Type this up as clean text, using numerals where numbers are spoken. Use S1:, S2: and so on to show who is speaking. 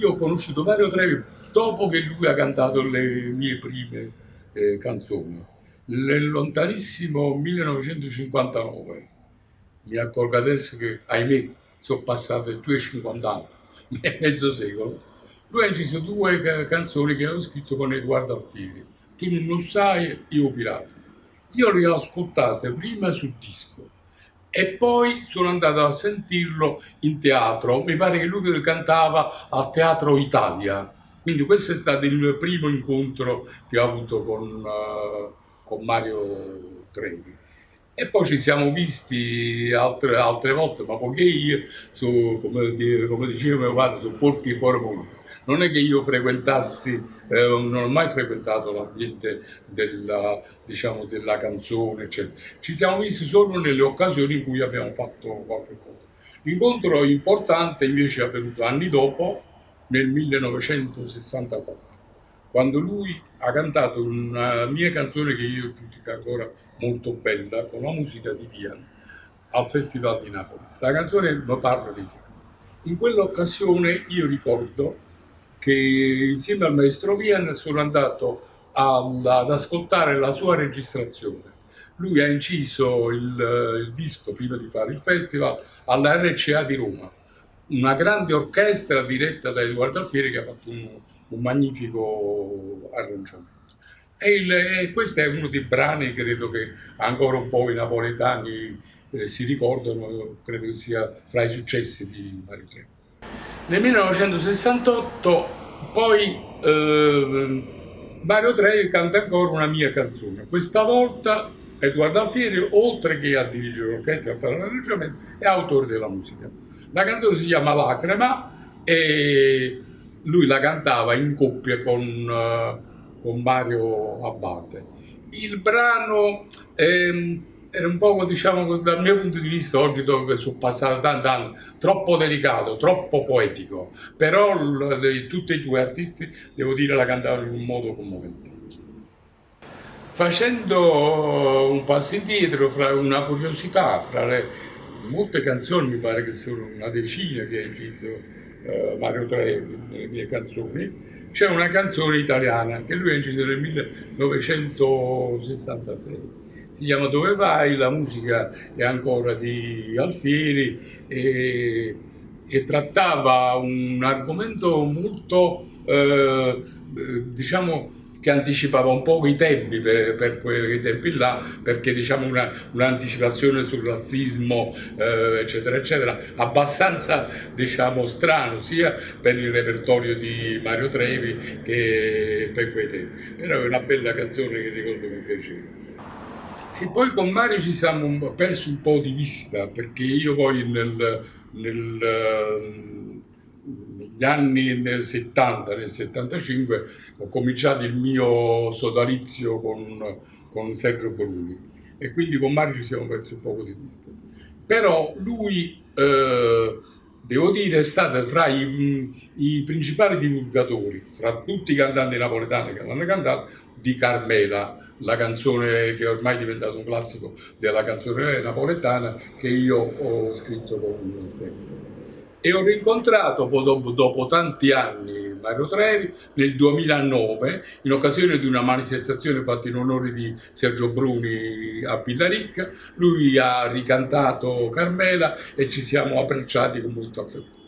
S1: Io ho conosciuto Mario Trevi dopo che lui ha cantato le mie prime canzoni, nel lontanissimo 1959. Mi accorgo adesso che, ahimè, sono passati 250 anni, mezzo secolo. Lui ha inciso due canzoni che avevo scritto con Edoardo Alfieri. Tu non lo sai, io pirata. Io le ho ascoltate prima sul disco e poi sono andato a sentirlo in teatro. Mi pare che lui cantava al Teatro Italia. Quindi questo è stato il primo incontro che ho avuto con Mario Trevi. E poi ci siamo visti altre volte, ma poiché io, come diceva mio padre, sono porchi fuori mondo. Non è che io frequentassi, non ho mai frequentato l'ambiente diciamo, della canzone, eccetera. Ci siamo visti solo nelle occasioni in cui abbiamo fatto qualche cosa. L'incontro importante invece è avvenuto anni dopo, nel 1964, quando lui ha cantato una mia canzone che io giudico ancora molto bella, con la musica di Vian, al Festival di Napoli. La canzone Mi parla di te. In quell'occasione io ricordo che insieme al maestro Vian sono andato ad ascoltare la sua registrazione. Lui ha inciso il disco prima di fare il festival alla RCA di Roma, una grande orchestra diretta da Edoardo Alfieri che ha fatto un magnifico arrangiamento. E questo è uno dei brani, credo che ancora un po' i napoletani si ricordano, credo che sia fra i successi di Mario Trevi. Nel 1968 poi Mario Trevi canta ancora una mia canzone. Questa volta Edoardo Alfieri, oltre che a dirigere l'orchestra e a fare l'arrangiamento, è autore della musica. La canzone si chiama Lacrima e lui la cantava in coppia con Mario Abbate. Il brano era un po', diciamo, dal mio punto di vista, oggi dove sono passati tanti anni, troppo delicato, troppo poetico, però tutti e due artisti, devo dire, la cantavano in un modo commovente. Facendo un passo indietro, fra una curiosità, fra le molte canzoni, mi pare che sono una decina che ha inciso Mario Trevi nelle mie canzoni, c'è una canzone italiana che lui ha inciso nel 1966. Si chiama Dove vai, la musica è ancora di Alfieri e trattava un argomento molto, diciamo, che anticipava un po' i tempi per quei tempi là, perché diciamo un'anticipazione sul razzismo, eccetera, eccetera, abbastanza diciamo strano sia per il repertorio di Mario Trevi che per quei tempi. Però è una bella canzone che ricordo mi piaceva. Sì, poi con Mario ci siamo persi un po' di vista perché io poi negli anni nel 70, nel 75 ho cominciato il mio sodalizio con Sergio Bruni e quindi con Mario ci siamo persi un po' di vista. Però lui, devo dire, è stato fra i principali divulgatori, fra tutti i cantanti napoletani che l'hanno cantato, di Carmela, la canzone che ormai è diventato un classico della canzone napoletana che io ho scritto con Sergio. E ho rincontrato poi dopo tanti anni Mario Trevi nel 2009 in occasione di una manifestazione fatta in onore di Sergio Bruni a Pillaricca. Lui ha ricantato Carmela e ci siamo abbracciati con molto affetto.